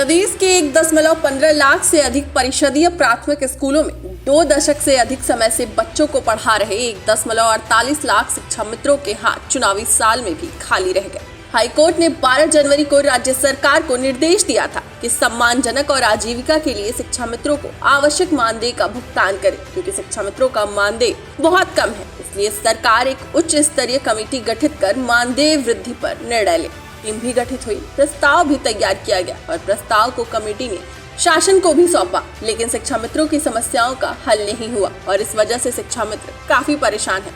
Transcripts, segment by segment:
प्रदेश के 1.15 लाख से अधिक परिषदीय प्राथमिक स्कूलों में 2 दशक से अधिक समय से बच्चों को पढ़ा रहे 1.48 लाख शिक्षा मित्रों के हाथ चुनावी साल में भी खाली रह गए। हाईकोर्ट ने 12 जनवरी को राज्य सरकार को निर्देश दिया था कि सम्मानजनक और आजीविका के लिए शिक्षा मित्रों को आवश्यक मानदेय का भुगतान करे, क्योंकि शिक्षा मित्रों का मानदेय बहुत कम है। इसलिए सरकार एक उच्च स्तरीय कमेटी गठित कर मानदेय वृद्धि पर निर्णय ले। टीम भी गठित हुई, प्रस्ताव भी तैयार किया गया और प्रस्ताव को कमेटी ने शासन को भी सौंपा, लेकिन शिक्षा मित्रों की समस्याओं का हल नहीं हुआ और इस वजह से शिक्षा मित्र काफी परेशान हैं,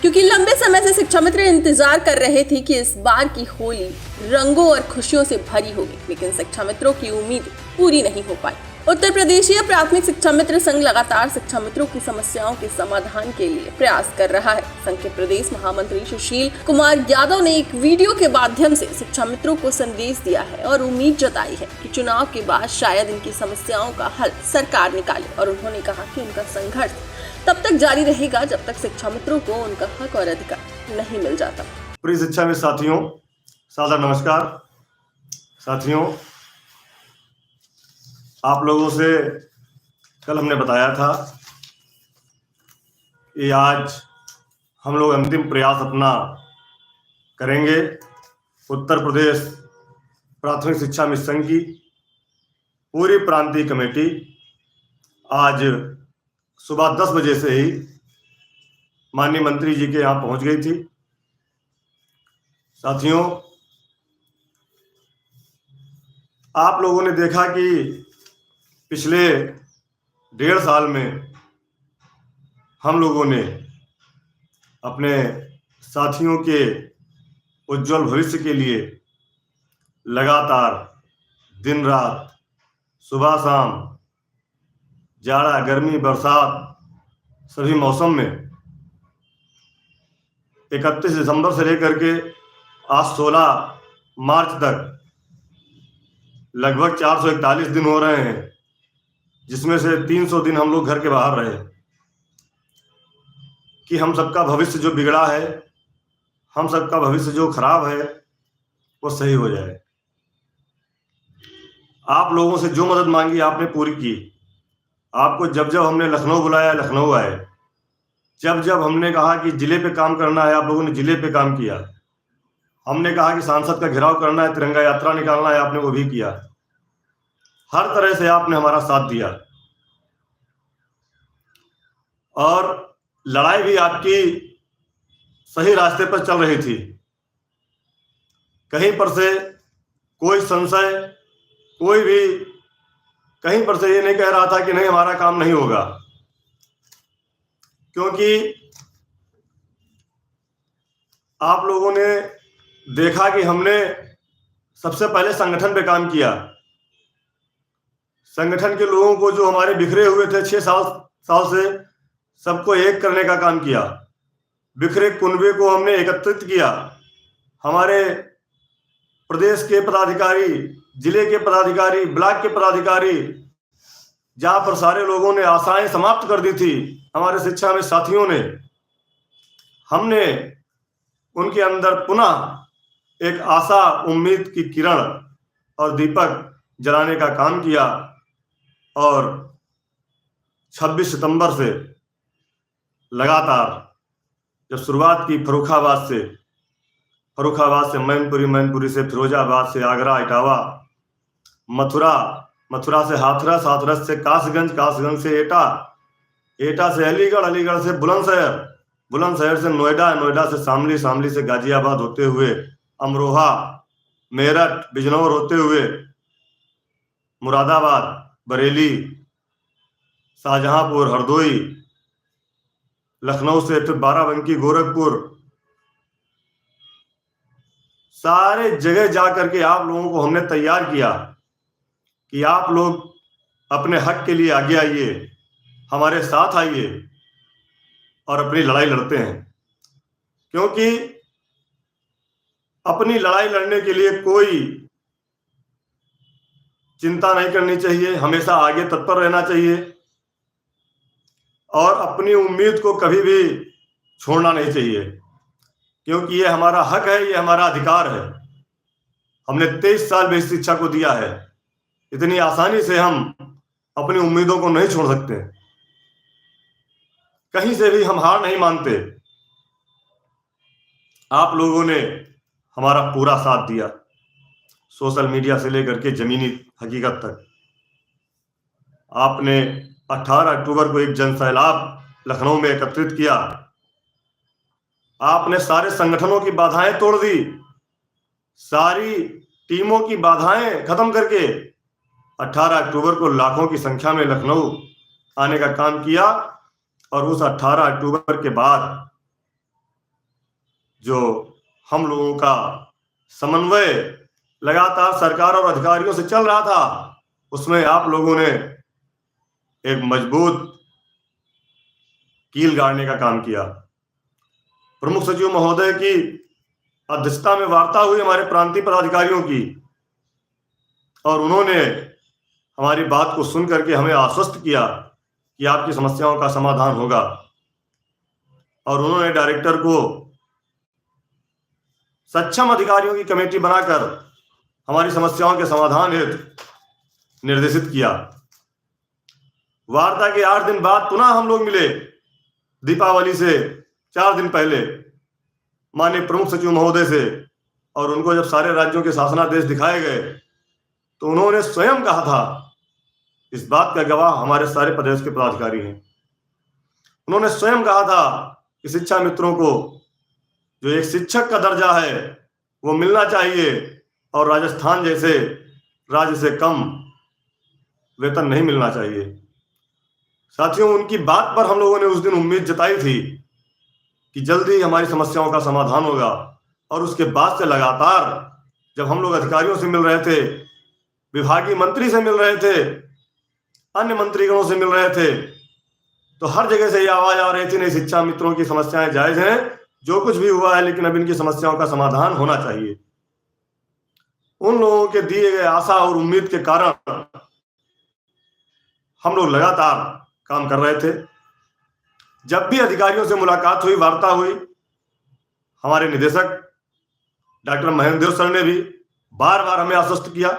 क्योंकि लंबे समय से शिक्षा मित्र इंतजार कर रहे थे कि इस बार की होली रंगों और खुशियों से भरी होगी, लेकिन शिक्षा मित्रों की उम्मीद पूरी नहीं हो पाई। उत्तर प्रदेशीय प्राथमिक शिक्षा मित्र संघ लगातार शिक्षा मित्रों की समस्याओं के समाधान के लिए प्रयास कर रहा है। संघ के प्रदेश महामंत्री सुशील कुमार यादव ने एक वीडियो के माध्यम से शिक्षा मित्रों को संदेश दिया है और उम्मीद जताई है कि चुनाव के बाद शायद इनकी समस्याओं का हल सरकार निकाले। और उन्होंने कहा कि उनका संघर्ष तब तक जारी रहेगा जब तक शिक्षा मित्रों को उनका हक और अधिकार नहीं मिल जाता। प्रिय शिक्षा में साथियों, सादर नमस्कार। साथियों, आप लोगों से कल हमने बताया था कि आज हम लोग अंतिम प्रयास अपना करेंगे। उत्तर प्रदेश प्राथमिक शिक्षा मित्र संघ की पूरी प्रांतीय कमेटी आज सुबह 10 बजे से ही माननीय मंत्री जी के यहाँ पहुंच गई थी। साथियों, आप लोगों ने देखा कि पिछले 1.5 साल में हम लोगों ने अपने साथियों के उज्जवल भविष्य के लिए लगातार दिन रात, सुबह शाम, जाड़ा गर्मी बरसात सभी मौसम में 31 दिसंबर से लेकर के आज 16 मार्च तक लगभग 441 दिन हो रहे हैं, जिसमें से 300 दिन हम लोग घर के बाहर रहे, कि हम सबका भविष्य जो बिगड़ा है, हम सबका भविष्य जो खराब है, वो सही हो जाए। आप लोगों से जो मदद मांगी आपने पूरी की। आपको जब जब हमने लखनऊ बुलाया, लखनऊ आए। जब जब हमने कहा कि जिले पे काम करना है, आप लोगों ने जिले पे काम किया। हमने कहा कि सांसद का घेराव करना है, तिरंगा यात्रा निकालना है, आपने वो भी किया। हर तरह से आपने हमारा साथ दिया और लड़ाई भी आपकी सही रास्ते पर चल रही थी। कहीं पर से कोई संशय, कोई भी कहीं पर से ये नहीं कह रहा था कि नहीं हमारा काम नहीं होगा, क्योंकि आप लोगों ने देखा कि हमने सबसे पहले संगठन पे काम किया। संगठन के लोगों को जो हमारे बिखरे हुए थे 6 साल से, सबको एक करने का काम किया। बिखरे कुनबे को हमने एकत्रित किया। हमारे प्रदेश के पदाधिकारी, जिले के पदाधिकारी, ब्लॉक के पदाधिकारी, जहां पर सारे लोगों ने आशाएं समाप्त कर दी थी, हमारे शिक्षा में साथियों ने, हमने उनके अंदर पुनः एक आशा, उम्मीद की किरण और दीपक जलाने का काम किया। और 26 सितंबर से लगातार जब शुरुआत की फर्रुखाबाद से मैनपुरी से फिरोजाबाद से आगरा, इटावा, मथुरा से हाथरस, हाथरस से कासगंज से एटा से अलीगढ़ से बुलंदशहर से नोएडा से शामली से गाजियाबाद होते हुए अमरोहा, मेरठ, बिजनौर होते हुए मुरादाबाद, बरेली, शाहजहांपुर, हरदोई, लखनऊ से फिर बाराबंकी, गोरखपुर, सारे जगह जा करके आप लोगों को हमने तैयार किया कि आप लोग अपने हक के लिए आगे आइए, हमारे साथ आइए और अपनी लड़ाई लड़ते हैं। क्योंकि अपनी लड़ाई लड़ने के लिए कोई चिंता नहीं करनी चाहिए, हमेशा आगे तत्पर रहना चाहिए और अपनी उम्मीद को कभी भी छोड़ना नहीं चाहिए, क्योंकि ये हमारा हक है, ये हमारा अधिकार है। हमने 23 साल में इस शिक्षा को दिया है इतनी आसानी से हम अपनी उम्मीदों को नहीं छोड़ सकते, कहीं से भी हम हार नहीं मानते। आप लोगों ने हमारा पूरा साथ दिया, सोशल मीडिया से लेकर के जमीनी हकीकत तक। आपने 18 अक्टूबर को एक जनसैलाब लखनऊ में एकत्रित किया। आपने सारे संगठनों की बाधाएं तोड़ दी, सारी टीमों की बाधाएं खत्म करके 18 अक्टूबर को लाखों की संख्या में लखनऊ आने का काम किया। और उस 18 अक्टूबर के बाद जो हम लोगों का समन्वय लगातार सरकार और अधिकारियों से चल रहा था, उसमें आप लोगों ने एक मजबूत कील गाड़ने का काम किया। प्रमुख सचिव महोदय की अध्यक्षता में वार्ता हुई हमारे प्रांतीय पदाधिकारियों की, और उन्होंने हमारी बात को सुन करके हमें आश्वस्त किया कि आपकी समस्याओं का समाधान होगा। और उन्होंने डायरेक्टर को सक्षम अधिकारियों की कमेटी बनाकर हमारी समस्याओं के समाधान हेतु निर्देशित किया। वार्ता के 8 दिन बाद पुनः हम लोग मिले, दीपावली से 4 दिन पहले, माननीय प्रमुख सचिव महोदय से। और उनको जब सारे राज्यों के शासनादेश दिखाए गए तो उन्होंने स्वयं कहा था, इस बात का गवाह हमारे सारे प्रदेश के पदाधिकारी हैं, उन्होंने स्वयं कहा था कि शिक्षा मित्रों को जो एक शिक्षक का दर्जा है वो मिलना चाहिए, और राजस्थान जैसे राज्य से कम वेतन नहीं मिलना चाहिए। साथियों, उनकी बात पर हम लोगों ने उस दिन उम्मीद जताई थी कि जल्दी हमारी समस्याओं का समाधान होगा। और उसके बाद से लगातार जब हम लोग अधिकारियों से मिल रहे थे, विभागीय मंत्री से मिल रहे थे, अन्य मंत्रीगणों से मिल रहे थे, तो हर जगह से ये आवाज आ रही थी, नहीं, शिक्षा मित्रों की समस्याएं जायज हैं, जो कुछ भी हुआ है, लेकिन अब इनकी समस्याओं का समाधान होना चाहिए। उन लोगों के दिए गए आशा और उम्मीद के कारण हम लोग लगातार काम कर रहे थे। जब भी अधिकारियों से मुलाकात हुई, वार्ता हुई, हमारे निदेशक डॉक्टर महेंद्र देव सर ने भी बार बार हमें आश्वस्त किया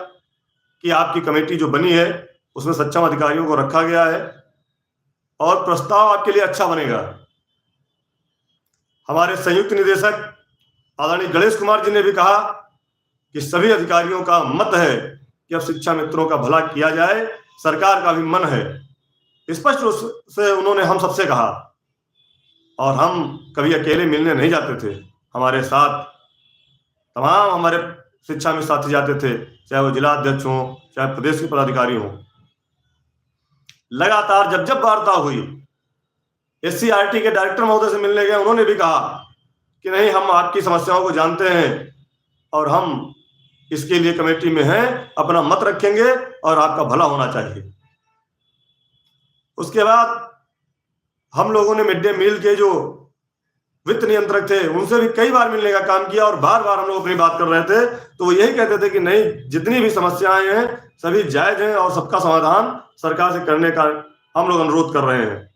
कि आपकी कमेटी जो बनी है उसमें सक्षम अधिकारियों को रखा गया है और प्रस्ताव आपके लिए अच्छा बनेगा। हमारे संयुक्त निदेशक आदरणीय गणेश कुमार जी ने भी कहा कि सभी अधिकारियों का मत है कि अब शिक्षा मित्रों का भला किया जाए, सरकार का भी मन है। स्पष्ट रूप से उन्होंने हम सबसे कहा, और हम कभी अकेले मिलने नहीं जाते थे, हमारे साथ तमाम हमारे शिक्षा में साथी जाते थे, चाहे वो जिला अध्यक्ष हों, चाहे प्रदेश के पदाधिकारी हों। लगातार जब जब वार्ता हुई, SCRT के डायरेक्टर महोदय से मिलने गए, उन्होंने भी कहा कि नहीं, हम आपकी समस्याओं को जानते हैं और हम इसके लिए कमेटी में हैं, अपना मत रखेंगे और आपका भला होना चाहिए। उसके बाद हम लोगों ने मिड डे मील के जो वित्त नियंत्रक थे उनसे भी कई बार मिलने का काम किया, और बार बार हम लोग अपनी बात कर रहे थे, तो वो यही कहते थे कि नहीं, जितनी भी समस्याएं हैं सभी जायज हैं और सबका समाधान सरकार से करने का हम लोग अनुरोध कर रहे हैं।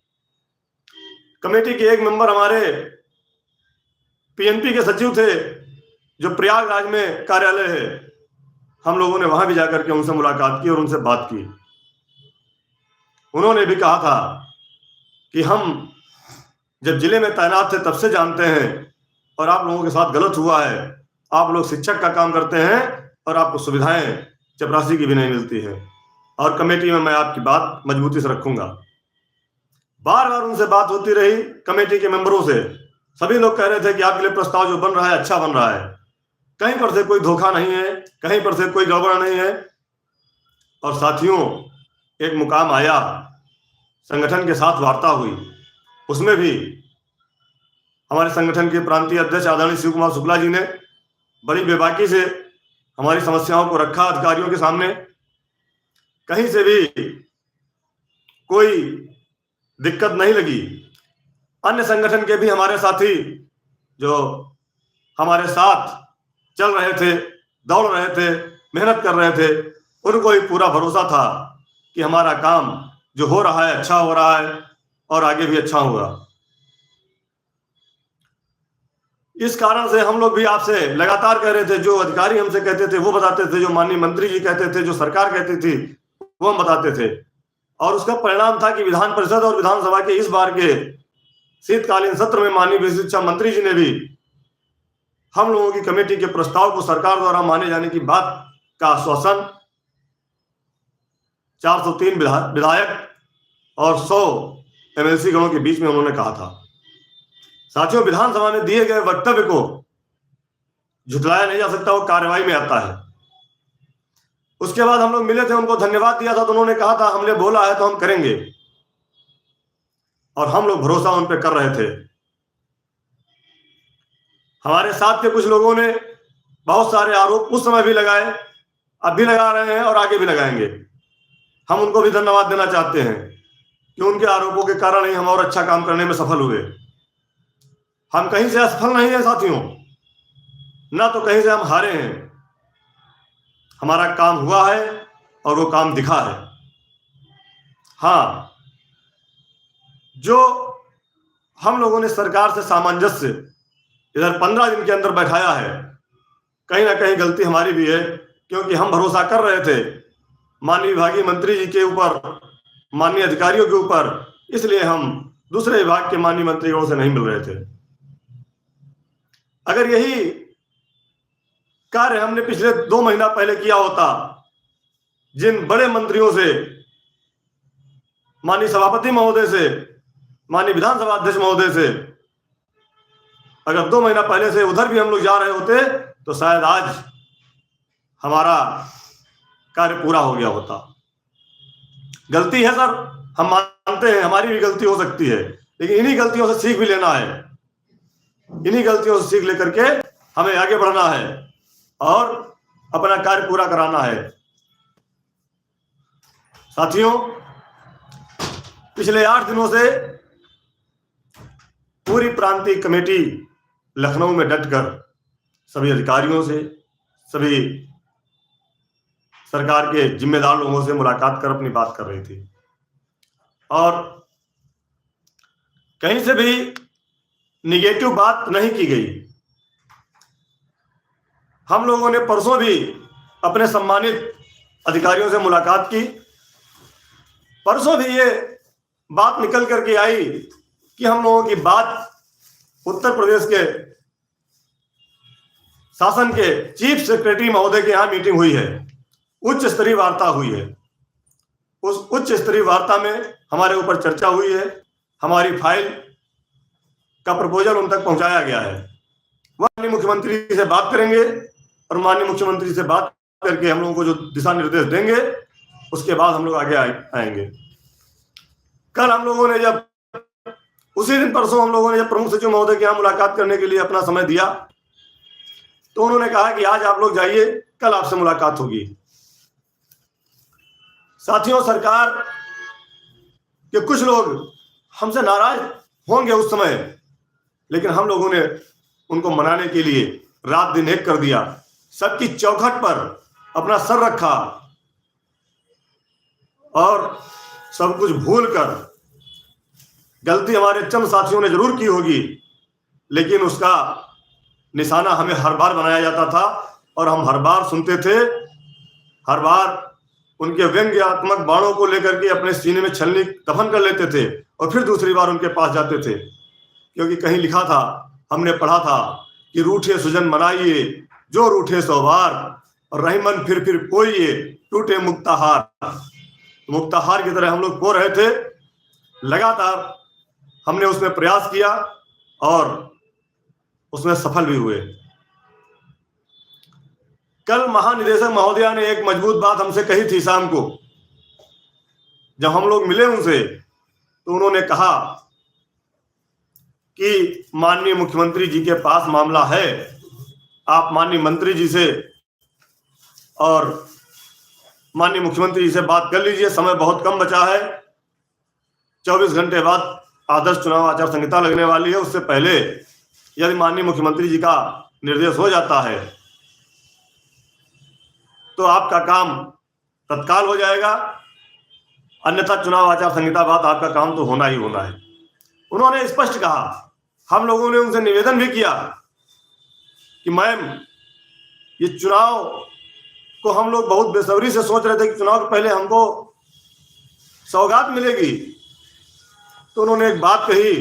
कमेटी के एक मेंबर हमारे PNP के सचिव थे, जो प्रयागराज में कार्यालय है, हम लोगों ने वहां भी जाकर के उनसे मुलाकात की और उनसे बात की। उन्होंने भी कहा था कि हम जब जिले में तैनात थे तब से जानते हैं, और आप लोगों के साथ गलत हुआ है। आप लोग शिक्षक का काम करते हैं और आपको सुविधाएं चपरासी की भी नहीं मिलती है, और कमेटी में मैं आपकी बात मजबूती से रखूंगा। बार बार उनसे बात होती रही कमेटी के मेंबरों से। सभी लोग कह रहे थे कि आपके लिए प्रस्ताव जो बन रहा है अच्छा बन रहा है, कहीं पर से कोई धोखा नहीं है, कहीं पर से कोई गड़बड़ नहीं है। और साथियों, एक मुकाम आया, संगठन के साथ वार्ता हुई, उसमें भी हमारे संगठन के प्रांतीय अध्यक्ष आदरणीय शिव कुमार शुक्ला जी ने बड़ी बेबाकी से हमारी समस्याओं को रखा अधिकारियों के सामने। कहीं से भी कोई दिक्कत नहीं लगी। अन्य संगठन के भी हमारे साथी जो हमारे साथ चल रहे थे, दौड़ रहे थे, मेहनत कर रहे थे, उनको भी पूरा भरोसा था कि हमारा काम जो हो रहा है अच्छा हो रहा है और आगे भी अच्छा होगा। इस कारण से हम लोग भी आपसे लगातार कह रहे थे, जो अधिकारी हमसे कहते थे वो बताते थे, जो माननीय मंत्री जी कहते थे, जो सरकार कहती थी वो हम बताते थे। और उसका परिणाम था कि विधान परिषद और विधानसभा के इस बार के शीतकालीन सत्र में माननीय शिक्षा मंत्री जी ने भी हम लोगों की कमेटी के प्रस्ताव को सरकार द्वारा माने जाने की बात का आश्वासन 403 विधायक और 100 एमएलसी गणों के बीच में उन्होंने कहा था। साथियों, विधानसभा में दिए गए वक्तव्य को झुठलाया नहीं जा सकता, वो कार्रवाई में आता है। उसके बाद हम लोग मिले थे, उनको धन्यवाद दिया था, तो उन्होंने कहा था हमने बोला है तो हम करेंगे, और हम लोग भरोसा उन पर कर रहे थे। हमारे साथ के कुछ लोगों ने बहुत सारे आरोप उस समय भी लगाए, अब भी लगा रहे हैं और आगे भी लगाएंगे। हम उनको भी धन्यवाद देना चाहते हैं कि उनके आरोपों के कारण ही हम और अच्छा काम करने में सफल हुए। हम कहीं से असफल नहीं है साथियों, ना तो कहीं से हम हारे हैं। हमारा काम हुआ है और वो काम दिखा है। हाँ, जो हम लोगों ने सरकार से सामंजस्य इधर 15 दिन के अंदर बैठाया है, कहीं ना कहीं गलती हमारी भी है, क्योंकि हम भरोसा कर रहे थे माननीय विभागीय मंत्री जी के ऊपर, माननीय अधिकारियों के ऊपर, इसलिए हम दूसरे विभाग के माननीय मंत्रियों से नहीं मिल रहे थे। अगर यही कार्य हमने पिछले 2 महीना पहले किया होता, जिन बड़े मंत्रियों से, माननीय सभापति महोदय से, माननीय विधानसभा अध्यक्ष महोदय से, अगर 2 महीना पहले से उधर भी हम लोग जा रहे होते तो शायद आज हमारा कार्य पूरा हो गया होता। गलती है सर, हम मानते हैं हमारी भी गलती हो सकती है, लेकिन इन्हीं गलतियों से सीख भी लेना है। इन्हीं गलतियों से सीख लेकर के हमें आगे बढ़ना है और अपना कार्य पूरा कराना है। साथियों, पिछले 8 दिनों से पूरी प्रांतीय कमेटी लखनऊ में डटकर सभी अधिकारियों से, सभी सरकार के जिम्मेदार लोगों से मुलाकात कर अपनी बात कर रही थी, और कहीं से भी निगेटिव बात नहीं की गई। हम लोगों ने परसों भी अपने सम्मानित अधिकारियों से मुलाकात की। परसों भी ये बात निकल करके आई कि हम लोगों की बात उत्तर प्रदेश के शासन के चीफ सेक्रेटरी महोदय के यहाँ मीटिंग हुई है, उच्च स्तरीय वार्ता हुई है। उस उच्च स्तरीय वार्ता में हमारे ऊपर चर्चा हुई है, हमारी फाइल का प्रपोजल उन तक पहुंचाया गया है। वह माननीय मुख्यमंत्री से बात करेंगे और माननीय मुख्यमंत्री से बात करके हम लोगों को जो दिशा निर्देश देंगे उसके बाद हम लोग आगे आएंगे। कल हम लोगों ने जब उसी दिन परसों हम लोगों ने जब प्रमुख सचिव महोदय के यहाँ मुलाकात करने के लिए अपना समय दिया, तो उन्होंने कहा कि आज आप लोग जाइए, कल आपसे मुलाकात होगी। साथियों, सरकार के कुछ लोग हमसे नाराज होंगे उस समय, लेकिन हम लोगों ने उनको मनाने के लिए रात दिन एक कर दिया, सबकी चौखट पर अपना सर रखा और सब कुछ भूलकर, गलती हमारे चंद साथियों ने जरूर की होगी, लेकिन उसका निशाना हमें हर बार बनाया जाता था और हम हर बार सुनते थे, हर बार उनके व्यंग्यात्मक बाणों को लेकर के अपने सीने में छलनी दफन कर लेते थे और फिर दूसरी बार उनके पास जाते थे, क्योंकि कहीं लिखा था, हमने पढ़ा था कि रूठे सुजन मनाइए जो रूठे सौ बार, और रही मन फिर पोइए टूटे मुक्ताहार। मुक्ताहार की तरह हम लोग पो रहे थे। लगातार हमने उसमें प्रयास किया और उसमें सफल भी हुए। कल महानिदेशक महोदया ने एक मजबूत बात हमसे कही थी शाम को, जब हम लोग मिले उनसे, तो उन्होंने कहा कि माननीय मुख्यमंत्री जी के पास मामला है, आप माननीय मंत्री जी से और माननीय मुख्यमंत्री जी से बात कर लीजिए, समय बहुत कम बचा है। 24 घंटे बाद आदर्श चुनाव आचार संहिता लगने वाली है, उससे पहले यदि माननीय मुख्यमंत्री जी का निर्देश हो जाता है तो आपका काम तत्काल हो जाएगा, अन्यथा चुनाव आचार संहिता बाद आपका काम तो होना ही होना है। उन्होंने स्पष्ट कहा। हम लोगों ने उनसे निवेदन भी किया कि मैम, ये चुनाव को हम लोग बहुत बेसब्री से सोच रहे थे कि चुनाव के पहले हमको सौगात मिलेगी। तो उन्होंने एक बात कही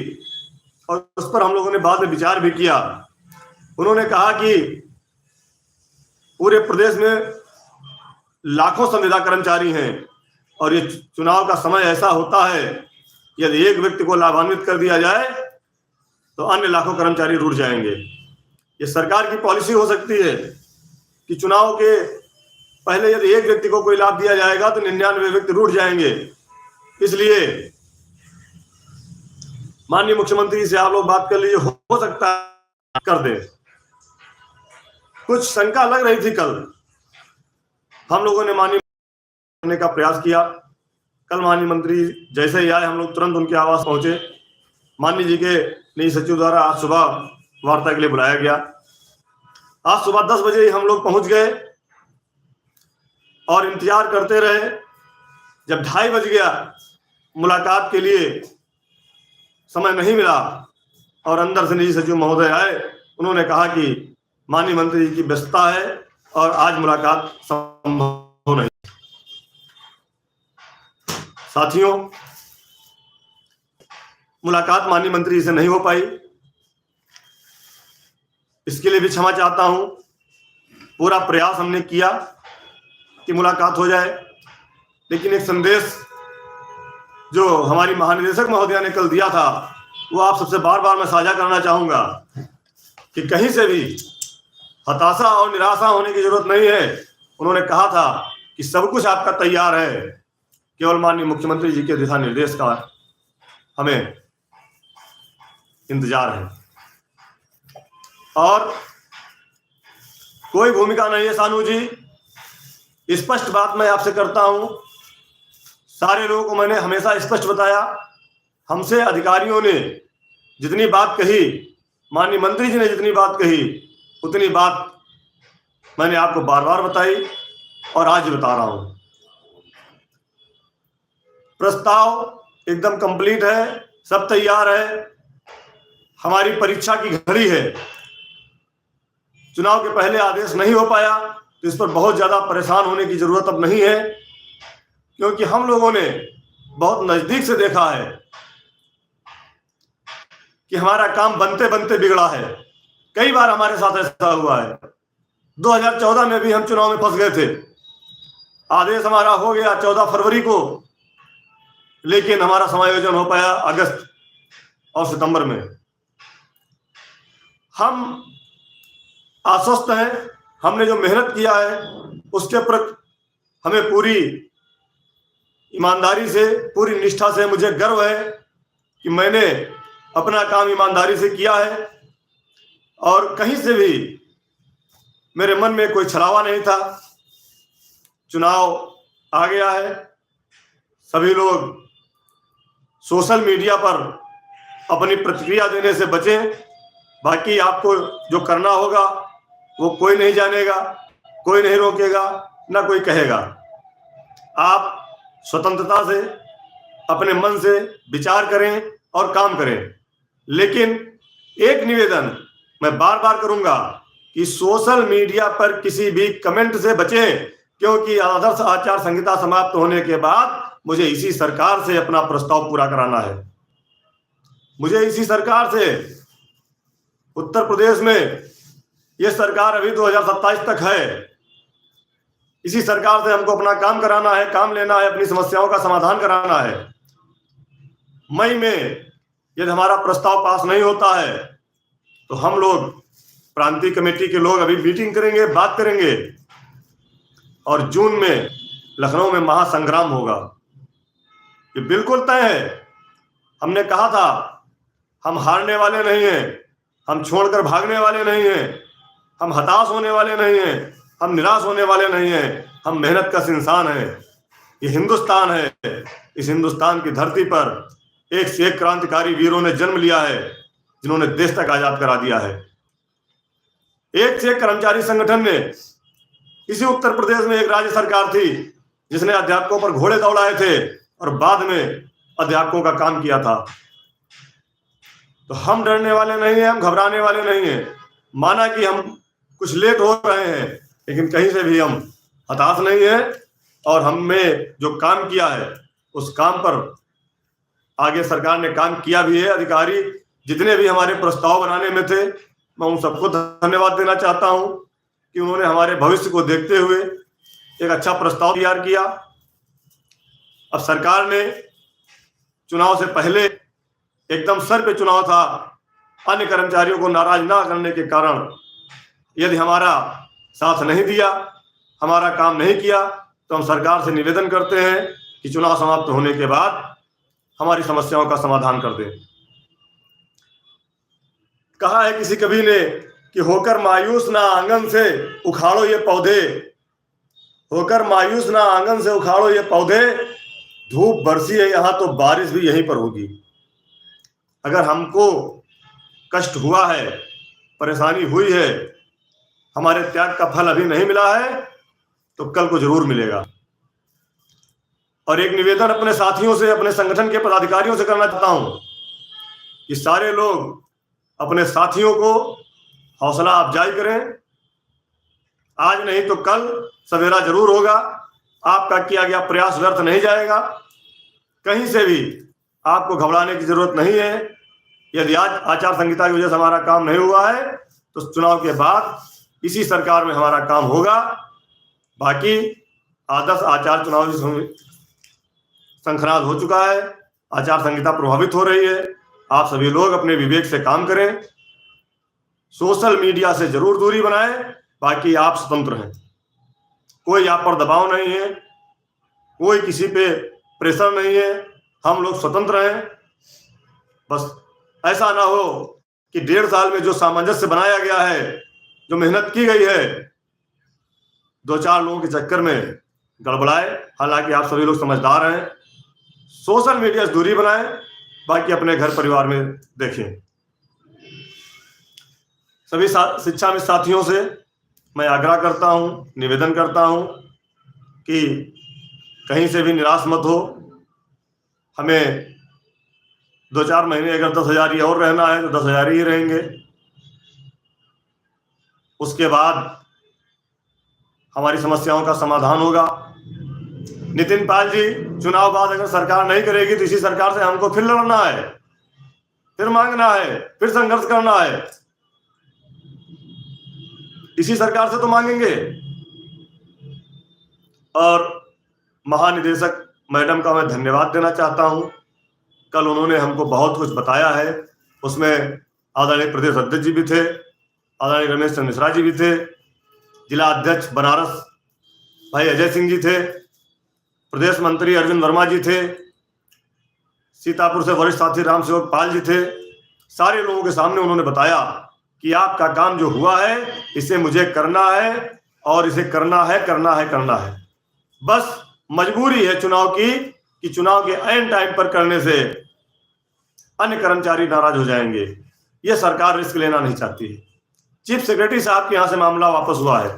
और उस पर हम लोगों ने बाद में विचार भी किया। उन्होंने कहा कि पूरे प्रदेश में लाखों संविदा कर्मचारी हैं और ये चुनाव का समय ऐसा होता है, यदि एक व्यक्ति को लाभान्वित कर दिया जाए तो अन्य लाखों कर्मचारी रुट जाएंगे। ये सरकार की पॉलिसी हो सकती है कि चुनाव के पहले यदि एक व्यक्ति को कोई लाभ दिया जाएगा तो 99 व्यक्ति रुट जाएंगे। इसलिए माननीय मुख्यमंत्री से आप लोग बात कर लीजिए, हो सकता है कर दे। कुछ शंका लग रही थी, कल हम लोगों ने माननीय करने का प्रयास किया। कल माननीय मंत्री जैसे ही आए, हम लोग तुरंत उनके आवास पहुंचे। माननीय जी के नई सचिव द्वारा आज सुबह वार्ता के लिए बुलाया गया। आज सुबह 10 बजे ही हम लोग पहुंच गए और इंतजार करते रहे। जब 2:30 बज गया, मुलाकात के लिए समय नहीं मिला और अंदर से निजी सचिव महोदय आए। उन्होंने कहा कि माननीय मंत्री जी की व्यस्तता है और आज मुलाकात संभव नहीं। साथियों, मुलाकात माननीय मंत्री से नहीं हो पाई, इसके लिए भी क्षमा चाहता हूं। पूरा प्रयास हमने किया कि मुलाकात हो जाए, लेकिन एक संदेश जो हमारी महानिदेशक महोदया ने कल दिया था वो आप सबसे बार बार मैं साझा करना चाहूंगा कि कहीं से भी हताशा और निराशा होने की जरूरत नहीं है। उन्होंने कहा था कि सब कुछ आपका तैयार है, केवल माननीय मुख्यमंत्री जी के दिशा निर्देश का हमें इंतजार है। और कोई भूमिका नहीं है सानू जी, स्पष्ट बात मैं आपसे करता हूं। सारे लोगों को मैंने हमेशा स्पष्ट बताया। हमसे अधिकारियों ने जितनी बात कही, माननीय मंत्री जी ने जितनी बात कही, उतनी बात मैंने आपको बार बार बताई और आज बता रहा हूं। प्रस्ताव एकदम कंप्लीट है, सब तैयार है। हमारी परीक्षा की घड़ी है। चुनाव के पहले आदेश नहीं हो पाया तो इस पर बहुत ज्यादा परेशान होने की जरूरत अब नहीं है, क्योंकि हम लोगों ने बहुत नजदीक से देखा है कि हमारा काम बनते बनते बिगड़ा है। कई बार हमारे साथ ऐसा हुआ है। 2014 में भी हम चुनाव में फंस गए थे। आदेश हमारा हो गया 14 फरवरी को, लेकिन हमारा समायोजन हो पाया अगस्त और सितंबर में। हम आश्वस्त हैं, हमने जो मेहनत किया है उसके प्रति हमें पूरी ईमानदारी से, पूरी निष्ठा से मुझे गर्व है कि मैंने अपना काम ईमानदारी से किया है और कहीं से भी मेरे मन में कोई छलावा नहीं था। चुनाव आ गया है, सभी लोग सोशल मीडिया पर अपनी प्रतिक्रिया देने से बचें। बाकी आपको जो करना होगा वो कोई नहीं जानेगा, कोई नहीं रोकेगा, ना कोई कहेगा। आप स्वतंत्रता से अपने मन से विचार करें और काम करें। लेकिन एक निवेदन मैं बार बार करूंगा कि सोशल मीडिया पर किसी भी कमेंट से बचें, क्योंकि आदर्श आचार संहिता समाप्त होने के बाद मुझे इसी सरकार से अपना प्रस्ताव पूरा कराना है। मुझे इसी सरकार से, उत्तर प्रदेश में यह सरकार अभी 2027 तक है, इसी सरकार से हमको अपना काम कराना है, काम लेना है, अपनी समस्याओं का समाधान कराना है। मई में यदि हमारा प्रस्ताव पास नहीं होता है तो हम लोग प्रांतीय कमेटी के लोग अभी मीटिंग करेंगे, बात करेंगे और जून में लखनऊ में महासंग्राम होगा। ये बिल्कुल तय है। हमने कहा था हम हारने वाले नहीं हैं, हम छोड़कर भागने वाले नहीं हैं, हम हताश होने वाले नहीं हैं, हम निराश होने वाले नहीं हैं। हम मेहनत का इंसान हैं। ये हिंदुस्तान है। इस हिंदुस्तान की धरती पर एक से एक क्रांतिकारी वीरों ने जन्म लिया है, जिन्होंने देश तक आजाद करा दिया है। एक से एक कर्मचारी संगठन ने, इसी उत्तर प्रदेश में एक राज्य सरकार थी जिसने अध्यापकों पर घोड़े दौड़ाए थे और बाद में अध्यापकों का काम किया था। तो हम डरने वाले नहीं हैं, हम घबराने वाले नहीं हैं। माना कि हम कुछ लेट हो रहे हैं, लेकिन कहीं से भी हम हताश नहीं है और हमने जो काम किया है उस काम पर आगे सरकार ने काम किया भी है। अधिकारी जितने भी हमारे प्रस्ताव बनाने में थे, मैं उन सबको धन्यवाद देना चाहता हूं कि उन्होंने हमारे भविष्य को देखते हुए एक अच्छा प्रस्ताव तैयार किया। अब सरकार ने चुनाव से पहले एकदम सर पे चुनाव था, अन्य कर्मचारियों को नाराज ना करने के कारण यदि हमारा साथ नहीं दिया, हमारा काम नहीं किया, तो हम सरकार से निवेदन करते हैं कि चुनाव समाप्त होने के बाद हमारी समस्याओं का समाधान कर दें। कहा है किसी कवि ने कि होकर मायूस ना आंगन से उखाड़ो ये पौधे, होकर मायूस ना आंगन से उखाड़ो ये पौधे, धूप बरसी है यहां तो बारिश भी यहीं पर होगी। अगर हमको कष्ट हुआ है, परेशानी हुई है, हमारे त्याग का फल अभी नहीं मिला है, तो कल को जरूर मिलेगा। और एक निवेदन अपने साथियों से, अपने संगठन के पदाधिकारियों से करना चाहता हूं कि सारे लोग अपने साथियों को हौसला अफजाई करें। आज नहीं तो कल सवेरा जरूर होगा, आपका किया गया प्रयास व्यर्थ नहीं जाएगा। कहीं से भी आपको घबराने की जरूरत नहीं है। यदि आज आचार संहिता की वजह से हमारा काम नहीं हुआ है, तो चुनाव के बाद इसी सरकार में हमारा काम होगा। बाकी आदर्श आचार चुनाव शंखनाद हो चुका है, आचार संहिता प्रभावित हो रही है। आप सभी लोग अपने विवेक से काम करें, सोशल मीडिया से जरूर दूरी बनाएं। बाकी आप स्वतंत्र हैं, कोई आप पर दबाव नहीं है, कोई किसी पे प्रेशर नहीं है, हम लोग स्वतंत्र हैं। बस ऐसा ना हो कि 1.5 साल में जो सामंजस्य बनाया गया है, जो मेहनत की गई है, 2-4 लोगों के चक्कर में गड़बड़ाए। हालांकि आप सभी लोग समझदार हैं, सोशल मीडिया से दूरी बनाएं, बाकी अपने घर परिवार में देखें। सभी शिक्षा में साथियों से मैं आग्रह करता हूं, निवेदन करता हूं कि कहीं से भी निराश मत हो। हमें 2-4 महीने अगर 10,000 ही और रहना है तो 10,000 ही रहेंगे। उसके बाद हमारी समस्याओं का समाधान होगा। नितिन पाल जी, चुनाव बाद अगर सरकार नहीं करेगी तो इसी सरकार से हमको फिर लड़ना है, फिर मांगना है, फिर संघर्ष करना है। इसी सरकार से तो मांगेंगे। और महानिदेशक मैडम का मैं धन्यवाद देना चाहता हूं। कल उन्होंने हमको बहुत कुछ बताया है। उसमें आदरणीय प्रदेश अध्यक्ष जी भी थे, आदरणीय रमेश चंद्र मिश्रा जी भी थे, जिला अध्यक्ष बनारस भाई अजय सिंह जी थे, प्रदेश मंत्री अरविंद वर्मा जी थे, सीतापुर से वरिष्ठ साथी राम सेवक पाल जी थे। सारे लोगों के सामने उन्होंने बताया कि आपका काम जो हुआ है इसे मुझे करना है और इसे करना है। बस मजबूरी है चुनाव की कि चुनाव के ऐन टाइम पर करने से अन्य कर्मचारी नाराज हो जाएंगे। ये सरकार रिस्क लेना नहीं चाहती है। चीफ सेक्रेटरी साहब के यहाँ से मामला वापस हुआ है।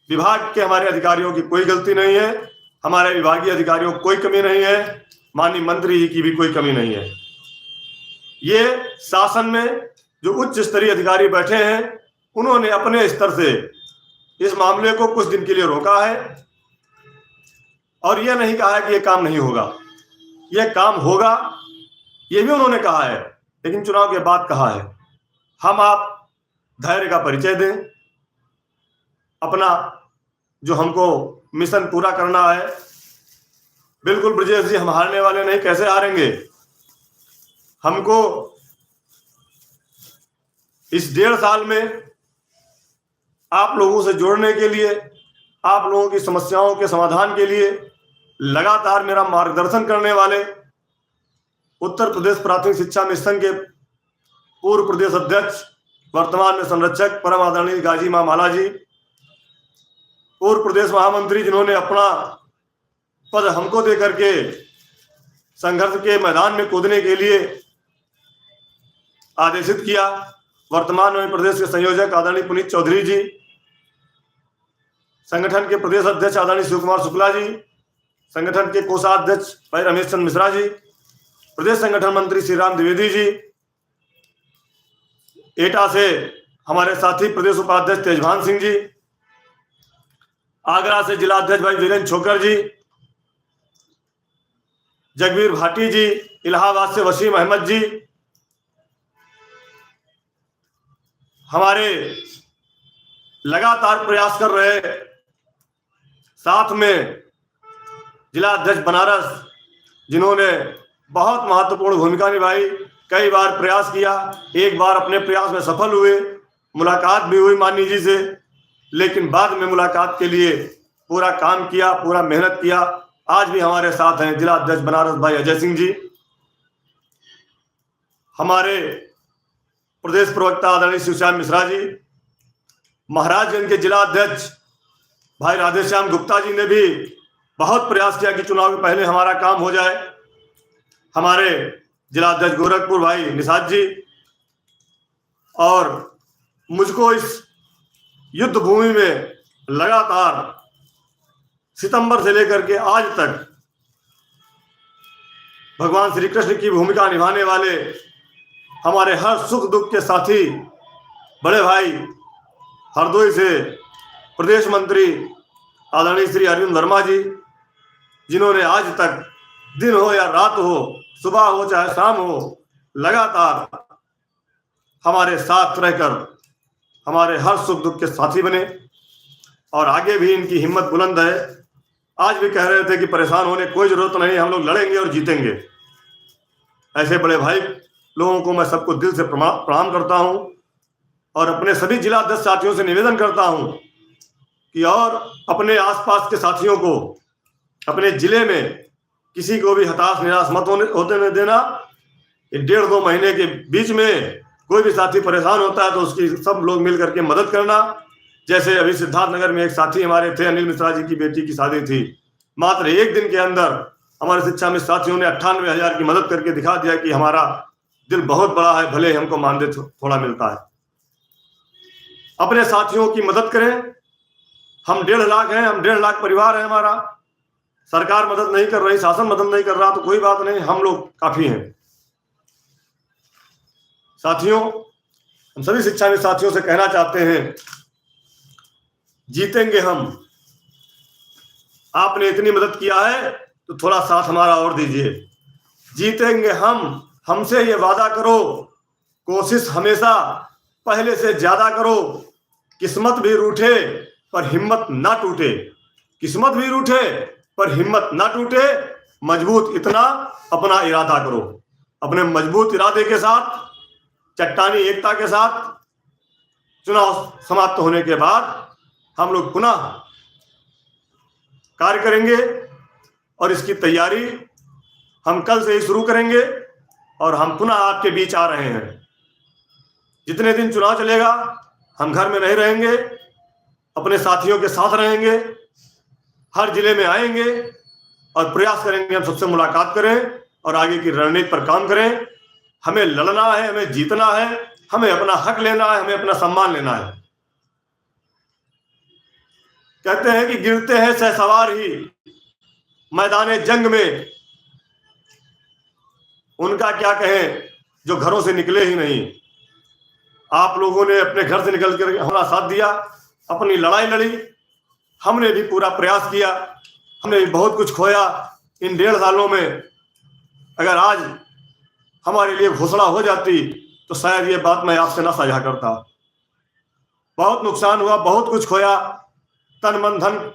विभाग के हमारे अधिकारियों की कोई गलती नहीं है, हमारे विभागीय अधिकारियों को कोई कमी नहीं है, माननीय मंत्री जी की भी कोई कमी नहीं है। ये शासन में जो उच्च स्तरीय अधिकारी बैठे हैं, उन्होंने अपने स्तर से इस मामले को कुछ दिन के लिए रोका है और यह नहीं कहा है कि यह काम नहीं होगा। यह काम होगा, यह भी उन्होंने कहा है, लेकिन चुनाव के बाद कहा है। हम आप धैर्य का परिचय दें, अपना जो हमको मिशन पूरा करना है। बिल्कुल ब्रजेश जी, हम हारने वाले नहीं, कैसे हारेंगे। हमको इस 1.5 साल में आप लोगों से जोड़ने के लिए, आप लोगों की समस्याओं के समाधान के लिए लगातार मेरा मार्गदर्शन करने वाले उत्तर प्रदेश प्राथमिक शिक्षा मिशन के पूर्व प्रदेश अध्यक्ष, वर्तमान में संरक्षक परम आदरणीय गाजी मां माला जी, पूर्व प्रदेश महामंत्री जिन्होंने अपना पद हमको दे करके संघर्ष के मैदान में कूदने के लिए आदेशित किया, वर्तमान में प्रदेश के संयोजक आदरणीय पुनीत चौधरी जी, संगठन के प्रदेश अध्यक्ष आदरणीय शिव कुमार शुक्ला जी, संगठन के कोषाध्यक्ष भाई रमेश चंद्र मिश्रा जी, प्रदेश संगठन मंत्री श्री राम द्विवेदी जी, एटा से हमारे साथी प्रदेश उपाध्यक्ष तेजभान सिंह जी, आगरा से जिला अध्यक्ष भाई वीरेंद्र छोकर जी, जगबीर भाटी जी, इलाहाबाद से वसीम अहमद जी, हमारे लगातार प्रयास कर रहे साथ में जिला अध्यक्ष बनारस, जिन्होंने बहुत महत्वपूर्ण भूमिका निभाई, कई बार प्रयास किया, एक बार अपने प्रयास में सफल हुए, मुलाकात भी हुई माननीय जी से, लेकिन बाद में मुलाकात के लिए पूरा काम किया, पूरा मेहनत किया। आज भी हमारे साथ हैं जिला अध्यक्ष बनारस भाई अजय सिंह जी, हमारे प्रदेश प्रवक्ता आदरणीय शिवश्याम मिश्रा जी, महाराजगंज के जिला अध्यक्ष भाई राधेश्याम गुप्ता जी ने भी बहुत प्रयास किया कि चुनाव के पहले हमारा काम हो जाए, हमारे जिला अध्यक्ष गोरखपुर भाई निषाद जी, और मुझको इस युद्ध भूमि में लगातार सितंबर से लेकर के आज तक भगवान श्री कृष्ण की भूमिका निभाने वाले हमारे हर सुख दुख के साथी बड़े भाई हरदोई से प्रदेश मंत्री आदरणीय श्री अरविंद वर्मा जी, जिन्होंने आज तक दिन हो या रात हो, सुबह हो चाहे शाम हो, लगातार हमारे साथ रहकर हमारे हर सुख दुख के साथी बने, और आगे भी इनकी हिम्मत बुलंद है। आज भी कह रहे थे कि परेशान होने कोई जरूरत नहीं, हम लोग लड़ेंगे और जीतेंगे। ऐसे बड़े भाई लोगों को मैं सबको दिल से प्रणाम करता हूं, और अपने सभी जिला अध्यक्ष साथियों से निवेदन करता हूं कि और अपने आसपास के साथियों को, अपने जिले में किसी को भी हताश निराश मत होने देना। 1.5-2 महीने के बीच में कोई भी साथी परेशान होता है तो उसकी सब लोग मिल करके मदद करना। जैसे अभी सिद्धार्थनगर में एक साथी हमारे थे, अनिल मिश्रा जी की बेटी की शादी थी, मात्र 1 दिन के अंदर हमारे शिक्षा में साथियों ने 98,000 की मदद करके दिखा दिया कि हमारा दिल बहुत बड़ा है, भले हमको मानदेय थोड़ा मिलता है। अपने साथियों की मदद करें। हम 1.5 लाख हैं, हम 1.5 लाख परिवार है हमारा। सरकार मदद नहीं कर रही, शासन मदद नहीं कर रहा तो कोई बात नहीं, हम लोग काफी हैं। साथियों, हम सभी शिक्षा में साथियों से कहना चाहते हैं, जीतेंगे हम। आपने इतनी मदद किया है तो थोड़ा साथ हमारा और दीजिए। जीतेंगे हम, हमसे ये वादा करो, कोशिश हमेशा पहले से ज्यादा करो। किस्मत भी रूठे पर हिम्मत ना टूटे, किस्मत भी रूठे पर हिम्मत ना टूटे। मजबूत इतना अपना इरादा करो। अपने मजबूत इरादे के साथ, चट्टानी एकता के साथ चुनाव समाप्त होने के बाद हम लोग पुनः कार्य करेंगे, और इसकी तैयारी हम कल से ही शुरू करेंगे, और हम पुनः आपके बीच आ रहे हैं। जितने दिन चुनाव चलेगा हम घर में नहीं रहेंगे, अपने साथियों के साथ रहेंगे, हर जिले में आएंगे और प्रयास करेंगे हम सबसे मुलाकात करें और आगे की रणनीति पर काम करें। हमें लड़ना है, हमें जीतना है, हमें अपना हक लेना है, हमें अपना सम्मान लेना है। कहते हैं कि गिरते हैं सहसवार ही मैदाने जंग में, उनका क्या कहें जो घरों से निकले ही नहीं। आप लोगों ने अपने घर से निकल कर हमारा साथ दिया, अपनी लड़ाई लड़ी, हमने भी पूरा प्रयास किया, हमने भी बहुत कुछ खोया इन 1.5 सालों में। अगर आज हमारे लिए घोषणा हो जाती तो शायद ये बात मैं आपसे ना साझा करता। बहुत नुकसान हुआ, बहुत कुछ खोया, तन मन धन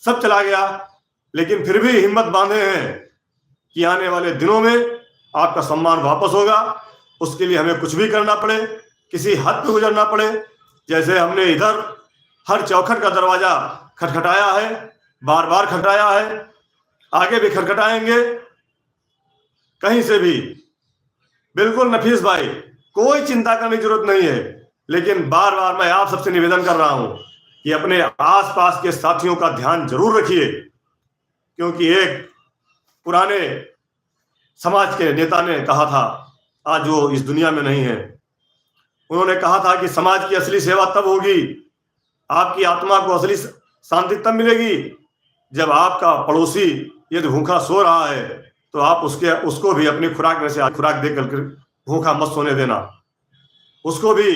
सब चला गया, लेकिन फिर भी हिम्मत बांधे हैं कि आने वाले दिनों में आपका सम्मान वापस होगा। उसके लिए हमें कुछ भी करना पड़े, किसी हद पे गुजरना पड़े। जैसे हमने इधर हर चौखट का दरवाजा खटखटाया है, बार बार खटखटाया है, आगे भी खटखटाएंगे। कहीं से भी बिल्कुल नफीस भाई, कोई चिंता करने की जरूरत नहीं है, लेकिन बार बार मैं आप सबसे निवेदन कर रहा हूं कि अपने आसपास के साथियों का ध्यान जरूर रखिए, क्योंकि एक पुराने समाज के नेता ने कहा था, आज वो इस दुनिया में नहीं है, उन्होंने कहा था कि समाज की असली सेवा तब होगी, आपकी आत्मा को असली शांति तब मिलेगी जब आपका पड़ोसी यदि भूखा सो रहा है तो आप उसको भी अपनी खुराक में से खुराक देकर भूखा मत सोने देना, उसको भी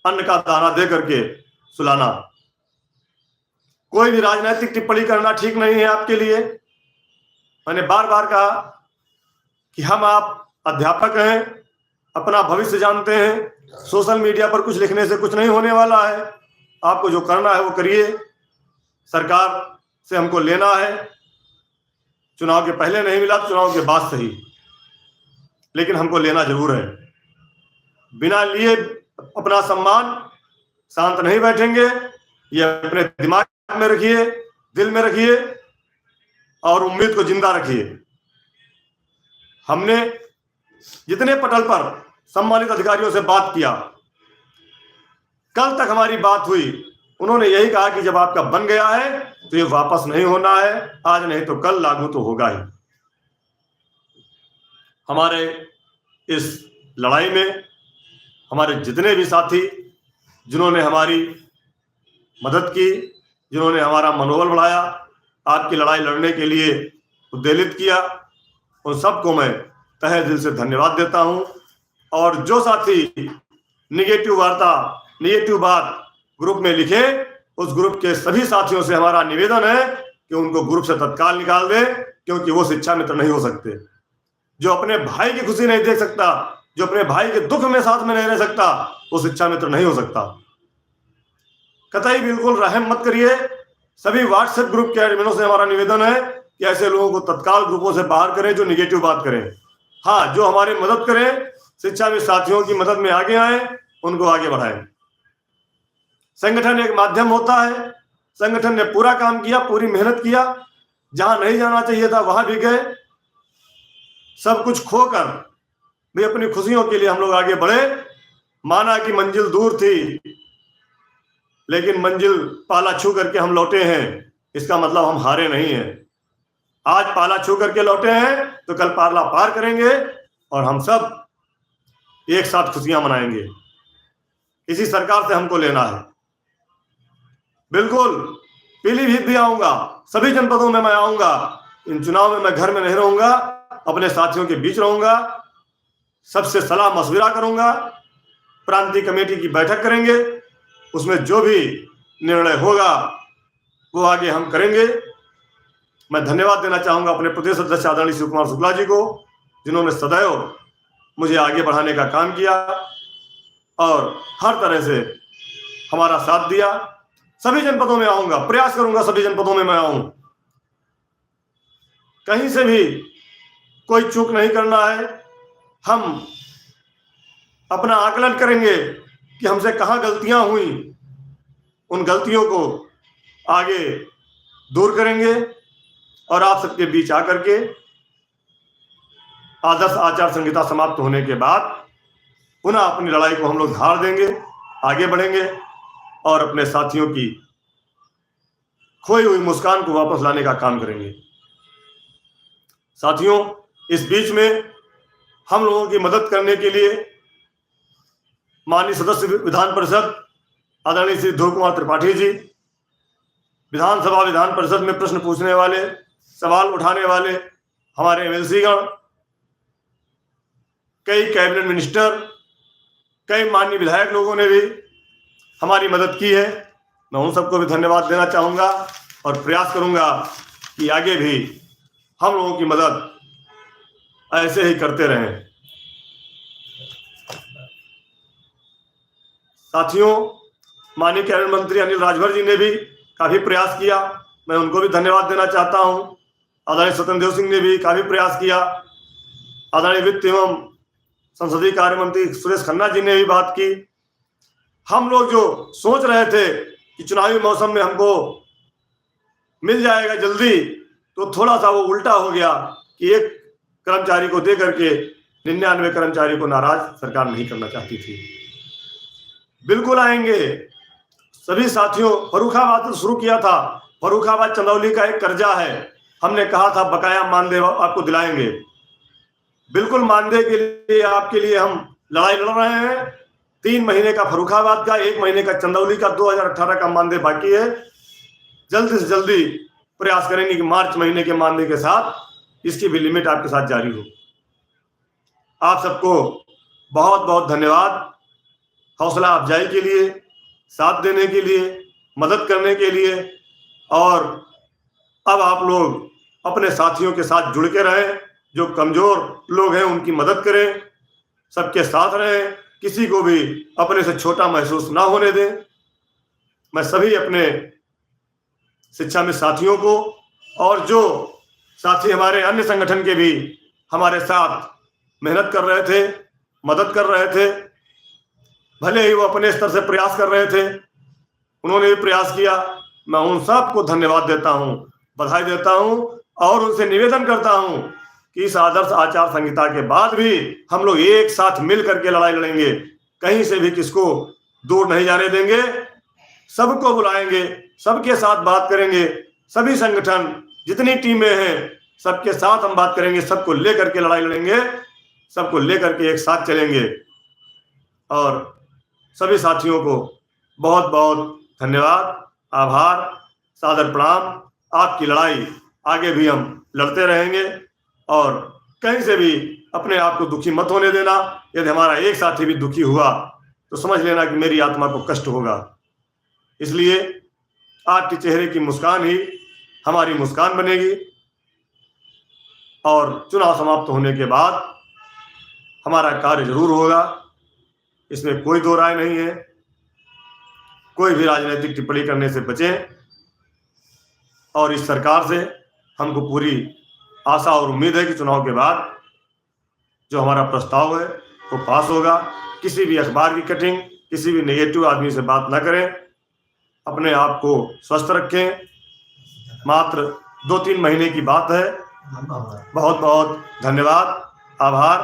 अन्न का दाना दे करके सुलाना। कोई भी राजनीतिक टिप्पणी करना ठीक नहीं है आपके लिए। मैंने बार बार कहा कि आप अध्यापक हैं, अपना भविष्य जानते हैं। सोशल मीडिया पर कुछ लिखने से कुछ नहीं होने वाला है। आपको जो करना है वो करिए। सरकार से हमको लेना है, चुनाव के पहले नहीं मिला, चुनाव के बाद सही, लेकिन हमको लेना जरूर है। बिना लिए अपना सम्मान शांत नहीं बैठेंगे। ये अपने दिमाग में रखिए, दिल में रखिए और उम्मीद को जिंदा रखिए। हमने जितने पटल पर सम्मानित अधिकारियों से बात किया, कल तक हमारी बात हुई, उन्होंने यही कहा कि जब आपका बन गया है तो ये वापस नहीं होना है, आज नहीं तो कल लागू तो होगा ही। हमारे इस लड़ाई में हमारे जितने भी साथी जिन्होंने हमारी मदद की, जिन्होंने हमारा मनोबल बढ़ाया, आपकी लड़ाई लड़ने के लिए उद्वेलित किया, उन सबको मैं तहे दिल से धन्यवाद देता हूं। और जो साथी निगेटिव वार्ता, निगेटिव बात ग्रुप में लिखे, उस ग्रुप के सभी साथियों से हमारा निवेदन है कि उनको ग्रुप से तत्काल निकाल दें, क्योंकि वो शिक्षा मित्र नहीं हो सकते। जो अपने भाई की खुशी नहीं देख सकता, जो अपने भाई के दुख में साथ में नहीं रह सकता, वो शिक्षा मित्र नहीं हो सकता। कतई बिल्कुल रहम मत करिए। सभी व्हाट्सएप ग्रुप के एडमिनों से हमारा निवेदन है कि ऐसे लोगों को तत्काल ग्रुपों से बाहर करें जो निगेटिव बात करें। हाँ, जो हमारी मदद करें, शिक्षाविद साथियों की मदद में आगे आए, उनको आगे बढ़ाएं। संगठन एक माध्यम होता है। संगठन ने पूरा काम किया, पूरी मेहनत किया, जहां नहीं जाना चाहिए था वहां भी गए। सब कुछ खोकर भी अपनी खुशियों के लिए हम लोग आगे बढ़े। माना कि मंजिल दूर थी, लेकिन मंजिल पाला छू करके हम लौटे हैं। इसका मतलब हम हारे नहीं हैं। आज पाला छू करके लौटे हैं तो कल पाला पार करेंगे और हम सब एक साथ खुशियां मनाएंगे। इसी सरकार से हमको लेना है। बिल्कुल पीलीभीत भी आऊंगा, सभी जनपदों में मैं आऊंगा। इन चुनाव में मैं घर में नहीं रहूंगा, अपने साथियों के बीच रहूंगा, सबसे सलाह मशविरा करूंगा। प्रांतीय कमेटी की बैठक करेंगे, उसमें जो भी निर्णय होगा वो आगे हम करेंगे। मैं धन्यवाद देना चाहूंगा अपने प्रदेश अध्यक्ष आदरणीय शिव कुमार शुक्ला जी को, जिन्होंने सदैव मुझे आगे बढ़ाने का काम किया और हर तरह से हमारा साथ दिया। सभी जनपदों में आऊंगा, प्रयास करूंगा सभी जनपदों में मैं आऊं। कहीं से भी कोई चूक नहीं करना है। हम अपना आकलन करेंगे कि हमसे कहां गलतियां हुई, उन गलतियों को आगे दूर करेंगे और आप सबके बीच आकर के आदर्श आचार संहिता समाप्त होने के बाद पुनः अपनी लड़ाई को हम लोग धार देंगे, आगे बढ़ेंगे और अपने साथियों की खोई हुई मुस्कान को वापस लाने का काम करेंगे। साथियों, इस बीच में हम लोगों की मदद करने के लिए माननीय सदस्य विधान परिषद आदरणीय श्री ध्रुव कुमार त्रिपाठी जी, विधानसभा विधान परिषद में प्रश्न पूछने वाले, सवाल उठाने वाले हमारे एमएलसी गण, कई कैबिनेट मिनिस्टर, कई माननीय विधायक लोगों ने भी हमारी मदद की है। मैं उन सबको भी धन्यवाद देना चाहूंगा और प्रयास करूंगा कि आगे भी हम लोगों की मदद ऐसे ही करते रहें। साथियों, माननीय कैबिनेट मंत्री अनिल राजभर जी ने भी काफी प्रयास किया, मैं उनको भी धन्यवाद देना चाहता हूं। आदरणीय सत्येंद्र सिंह ने भी काफी प्रयास किया। आदरणीय वित्त एवं संसदीय कार्य मंत्री सुरेश खन्ना जी ने भी बात की। हम लोग जो सोच रहे थे कि चुनावी मौसम में हमको मिल जाएगा जल्दी, तो थोड़ा सा वो उल्टा हो गया कि एक कर्मचारी को दे करके 99 कर्मचारी को नाराज सरकार नहीं करना चाहती थी। बिल्कुल आएंगे सभी साथियों। फर्रुखाबाद शुरू किया था, फर्रुखाबाद चंदौली का एक कर्जा है, हमने कहा था बकाया मानदेय आपको दिलाएंगे। बिल्कुल मानदेय के लिए आपके लिए हम लड़ाई लड़ रहे हैं। 3 महीने का फर्रुखाबाद का, 1 महीने का चंदौली का, 2018 का मानदेय बाकी है। जल्दी से जल्दी प्रयास करेंगे कि मार्च महीने के मानदेय के साथ इसकी भी लिमिट आपके साथ जारी हो। आप सबको बहुत बहुत धन्यवाद। हौसला अफजाई के लिए, साथ देने के लिए, मदद करने के लिए। और अब आप लोग अपने साथियों के साथ जुड़ के रहें, जो कमजोर लोग हैं उनकी मदद करें, सबके साथ रहें, किसी को भी अपने से छोटा महसूस ना होने दें। मैं सभी अपने शिक्षा में साथियों को और जो साथी हमारे अन्य संगठन के भी हमारे साथ मेहनत कर रहे थे, मदद कर रहे थे, भले ही वो अपने स्तर से प्रयास कर रहे थे, उन्होंने भी प्रयास किया, मैं उन सबको धन्यवाद देता हूं, बधाई देता हूं और उनसे निवेदन करता हूं कि इस आदर्श आचार संहिता के बाद भी हम लोग एक साथ मिल करके लड़ाई लड़ेंगे, कहीं से भी किसको दूर नहीं जाने देंगे, सबको बुलाएंगे, सबके साथ बात करेंगे, सभी संगठन जितनी टीमें हैं सबके साथ हम बात करेंगे, सबको लेकर के लड़ाई लड़ेंगे, सबको लेकर के एक साथ चलेंगे। और सभी साथियों को बहुत बहुत धन्यवाद, आभार, सादर प्रणाम। आपकी लड़ाई आगे भी हम लड़ते रहेंगे और कहीं से भी अपने आप को दुखी मत होने देना। यदि हमारा एक साथी भी दुखी हुआ तो समझ लेना कि मेरी आत्मा को कष्ट होगा। इसलिए आपके चेहरे की मुस्कान ही हमारी मुस्कान बनेगी और चुनाव समाप्त होने के बाद हमारा कार्य जरूर होगा, इसमें कोई दो राय नहीं है। कोई भी राजनीतिक टिप्पणी करने से बचें और इस सरकार से हमको पूरी आशा और उम्मीद है कि चुनाव के बाद जो हमारा प्रस्ताव है वो पास होगा। किसी भी अखबार की कटिंग, किसी भी नेगेटिव आदमी से बात ना करें, अपने आप को स्वस्थ रखें। मात्र 2-3 महीने की बात है। बहुत बहुत धन्यवाद, आभार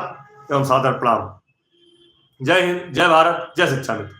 एवं सादर प्रणाम। जय हिंद, जय भारत, जय शिक्षा मित्र।